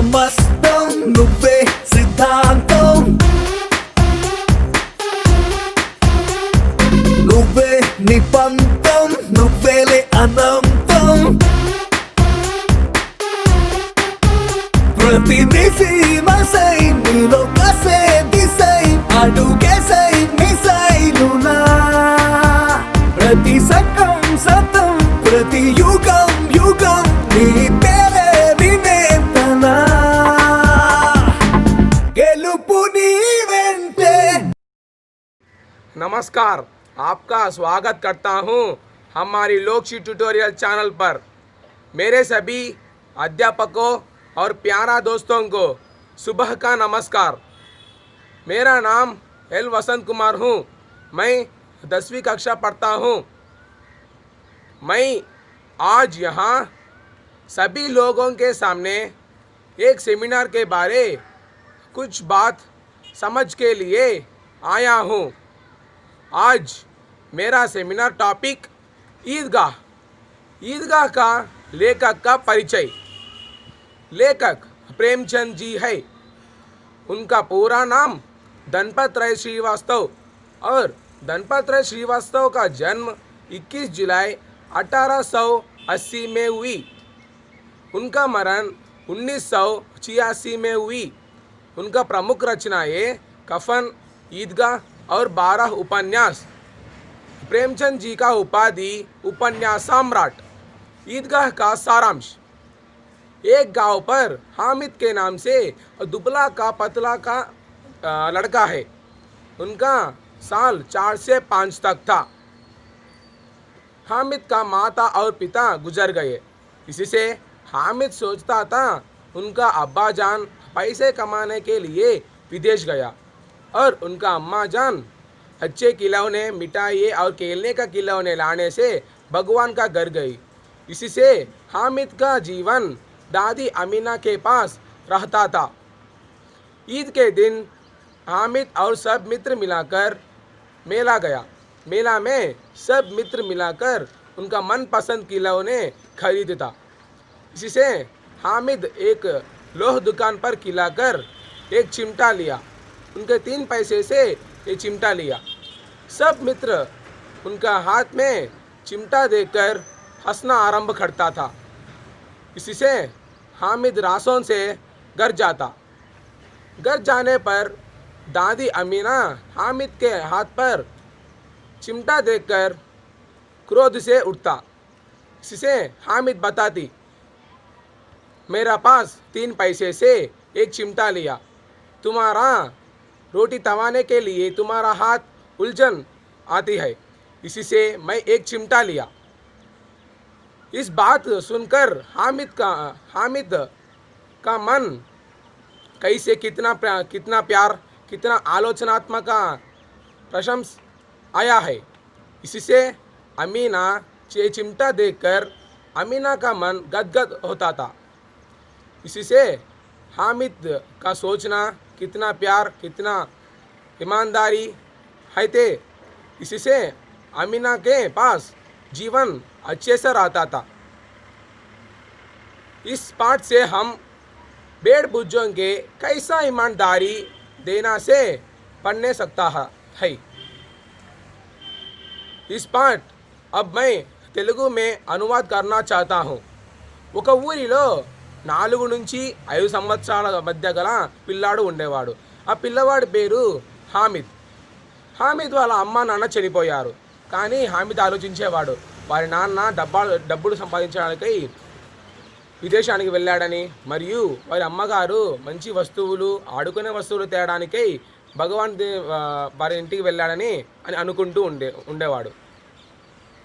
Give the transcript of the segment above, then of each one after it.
సమస్తం నువ్వే సిద్ధాంతం నువ్వే నిపంతం నువ్వేలే అనంతం ప్రతినిధి మసై నీలో కసే దిశై అడుగేసై మిసైలునా ప్రతి సకం సతం ప్రతి యుగం యుగం నీ పేరే వినేతనా గెలుపు నీ వెంటే। नमस्कार, आपका स्वागत करता हूं हमारी लोकशी ट्यूटोरियल चैनल पर। मेरे सभी अध्यापकों और प्यारा दोस्तों को सुबह का नमस्कार। मेरा नाम एल वसंत कुमार हूं। मैं 10वीं कक्षा पढ़ता हूं। मैं आज यहाँ सभी लोगों के सामने एक सेमिनार के बारे कुछ बात समझ के लिए आया हूँ। आज मेरा सेमिनार टॉपिक ईदगाह का लेखक का परिचय। लेखक प्रेमचंद जी है। उनका पूरा नाम धनपत राय श्रीवास्तव और धनपत राय श्रीवास्तव का जन्म 21 जुलाई 1880 में हुई। उनका मरण 1986 में हुई। उनका प्रमुख रचनाएं कफन, ईदगाह और 12 उपन्यास। प्रेमचंद जी का उपाधि उपन्यास सम्राट। ईदगाह का सारांश। एक गांव पर हामिद के नाम से दुबला का पतला का लड़का है। उनका साल 4 से 5 तक था। हामिद का माता और पिता गुजर गए। इसी से हामिद सोचता था उनका अब्बा जान पैसे कमाने के लिए विदेश गया और उनका अम्मा जान अच्छे खिलौने, मिठाई और खेलने का खिलौने लाने से भगवान का घर गई। इसी से हामिद का जीवन दादी अमीना के पास रहता था। ईद के दिन हामिद और सब मित्र मिलाकर मेला गया। मेला में सब मित्र मिलाकर उनका मनपसंद खिलौने खरीदता। इसी से हामिद एक लोह दुकान पर खिलाकर एक चिमटा लिया। उनके 3 पैसे से ये चिमटा लिया। सब मित्र उनका हाथ में चिमटा देकर हंसना आरंभ करता था। इसी से हामिद रासों से घर जाता। घर जाने पर दादी अमीना हामिद के हाथ पर चिमटा देखकर क्रोध से उठता। इसी से हामिद बताती, मेरा पास 3 पैसे से एक चिमटा लिया। तुम्हारा रोटी तवाने के लिए तुम्हारा हाथ उलझन आती है, इसी से मैं एक चिमटा लिया। इस बात सुनकर हामिद का मन कैसे कितना प्यार कितना आलोचनात्मक प्रशंस आया है। इसी से अमीना ये चिमटा देखकर अमीना का मन गदगद होता था। इसी से हामिद का सोचना कितना प्यार कितना ईमानदारी है थे। इसी से अमीना के पास जीवन अच्छे से रहता था। इस पाठ से हम बेड़ बुज्जों के कैसा ईमानदारी देना से पढ़ने सकता है। इस पाठ अब मैं तेलुगु में अनुवाद करना चाहता हूँ। ఒక ఊరిలో 4 నుంచి 5 సంవత్సరాల మధ్య గల పిల్లాడు ఉండేవాడు। ఆ పిల్లవాడి పేరు హామిద్। హామిద్ వాళ్ళ అమ్మ నాన్న చనిపోయారు। కానీ హామిద్ ఆలోచించేవాడు వారి నాన్న డబ్బులు సంపాదించడానికి విదేశానికి వెళ్ళాడని మరియు వారి అమ్మగారు మంచి వస్తువులు ఆడుకునే వస్తువులు తేయడానికై వారి ఇంటికి వెళ్ళాడని అనుకుంటూ ఉండేవాడు।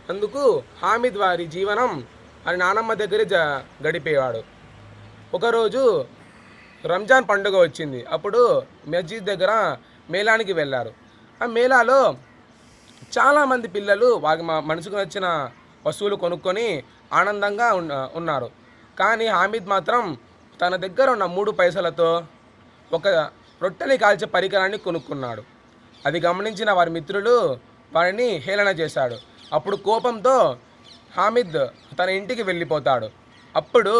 అందుకు హామిద్ వారి జీవనం వారి నానమ్మ దగ్గర గడిపేవాడు। ఒకరోజు రంజాన్ పండుగ వచ్చింది। అప్పుడు మస్జిద్ దగ్గర మేళానికి వెళ్ళారు। ఆ మేళాలో చాలామంది పిల్లలు వారి మనసుకు నచ్చిన వస్తువులు కొనుక్కొని ఆనందంగా ఉన్నారు। కానీ హామిద్ మాత్రం తన దగ్గర ఉన్న 3 పైసలతో ఒక రొట్టెని కాల్చే పరికరాన్ని కొనుక్కున్నాడు। అది గమనించిన వారి మిత్రులు వారిని హేళన చేశాడు। అప్పుడు కోపంతో హామిద్ తన ఇంటికి వెళ్ళిపోతాడు। అప్పుడు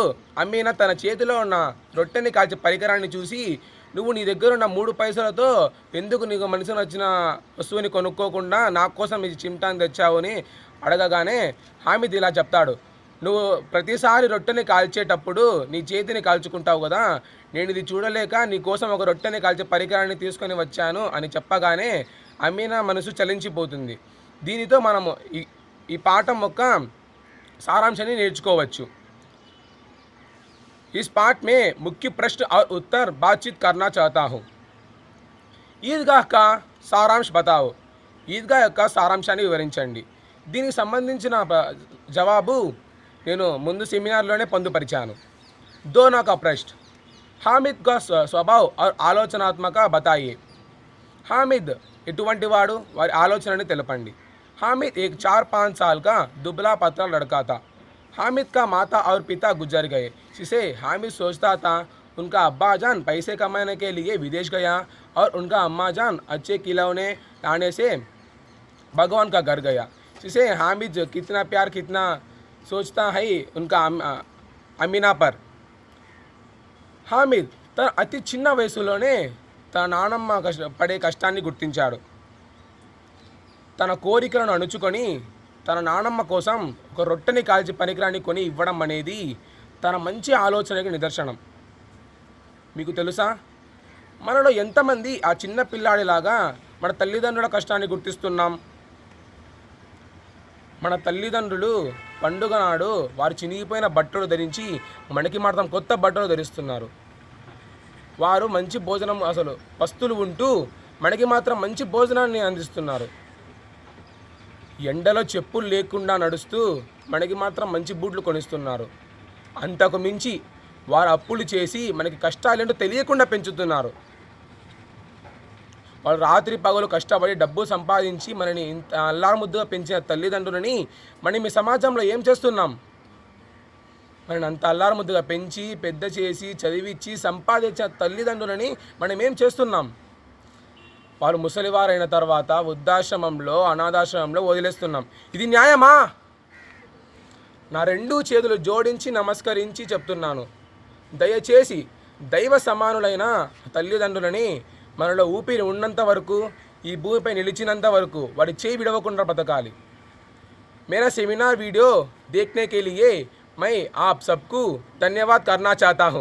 అమీనా తన చేతిలో ఉన్న రొట్టెని కాల్చే పరికరాన్ని చూసి, నువ్వు నీ దగ్గర ఉన్న 3 పైసలతో ఎందుకు నీకు మనసుకు నచ్చిన వస్తువుని కొనుక్కోకుండా నా కోసం ఇది చిమ్టాని తెచ్చావు అని అడగగానే హామిద్ ఇలా చెప్తాడు, నువ్వు ప్రతిసారి రొట్టెని కాల్చేటప్పుడు నీ చేతిని కాల్చుకుంటావు కదా, నేను ఇది చూడలేక నీ కోసం ఒక రొట్టెని కాల్చే పరికరాన్ని తీసుకొని వచ్చాను అని చెప్పగానే అమీనా మనసు చలించిపోతుంది. దీనితో మనము ఈ పాఠం యొక్క సారాంశాన్ని నేర్చుకోవచ్చు. इस पाठ में मुख्य प्रश्न और उत्तर बातचीत करना चाहता हूँ. ఈద్గాహ్ కా సారాంశ్ బతావో. ఈద్గాహ్ యొక్క సారాంశాన్ని వివరించండి. దీనికి సంబంధించిన జవాబు నేను ముందు సెమినార్లోనే పొందుపరిచాను. దోనో కా ప్రశ్న, హామిద్ కా స్వభావ్ और ఆలోచనాత్మక బతాయే. హామిద్ ఎటువంటి వాడు, వారి ఆలోచనని తెలపండి. हामिद एक 4-5 साल का दुबला पतला लड़का था. हामिद का माता और पिता गुजर गए, जिसे हामिद सोचता था उनका अब्बा जान पैसे कमाने के लिए विदेश गया और उनका अम्मा जान अच्छे खिलौने लाने से भगवान का घर गया. जिसे हामिद कितना प्यार कितना सोचता है उनका अमीना पर. हामिद తన అతి చిన్న వయసులోనే తన నానమ్మ పడే కష్టాన్ని గుర్తించాడు. తన కోరికలను అణుచుకొని తన నానమ్మ కోసం ఒక రొట్టెని కాల్చి పరికరాన్ని కొని ఇవ్వడం అనేది తన మంచి ఆలోచనకి నిదర్శనం. మీకు తెలుసా, మనలో ఎంతమంది ఆ చిన్న పిల్లాడిలాగా మన తల్లిదండ్రుల కష్టాన్ని గుర్తిస్తున్నాం? మన తల్లిదండ్రులు పండుగ నాడు వారు చినిగిపోయిన బట్టలు ధరించి మనకి మాత్రం కొత్త బట్టలు ధరిస్తున్నారు. వారు మంచి భోజనం అసలు పస్తులు ఉంటూ మనకి మాత్రం మంచి భోజనాన్ని అందిస్తున్నారు. ఎండలో చెప్పులు లేకుండా నడుస్తూ మనకి మాత్రం మంచి బూట్లు కొనిస్తున్నారు. అంతకు మించి వారు అప్పులు చేసి మనకి కష్టాలేంటో తెలియకుండా పెంచుతున్నారు. వాళ్ళు రాత్రి పగలు కష్టపడి డబ్బు సంపాదించి మనని ఇంత అల్లారుముద్దుగా పెంచిన తల్లిదండ్రులని మనం ఈ సమాజంలో ఏం చేస్తున్నాం? మనని అంత అల్లారుముద్దుగా పెంచి పెద్ద చేసి చదివించి సంపాదించిన తల్లిదండ్రులని మనం ఏం చేస్తున్నాం? వాళ్ళు ముసలివారైన తర్వాత వృద్ధాశ్రమంలో అనాథాశ్రమంలో వదిలేస్తున్నాం. ఇది న్యాయమా? నా 2 చేతులు జోడించి నమస్కరించి చెప్తున్నాను, దయచేసి దైవ సమానులైన తల్లిదండ్రులని మనలో ఊపిరి ఉన్నంత వరకు, ఈ భూమిపై నిలిచినంత వరకు వారి చేయి విడవకుండా బతకాలి. मेरा सेमिनार वीडियो देखने के लिए मैं आप सबको धन्यवाद करना चाहता हूँ.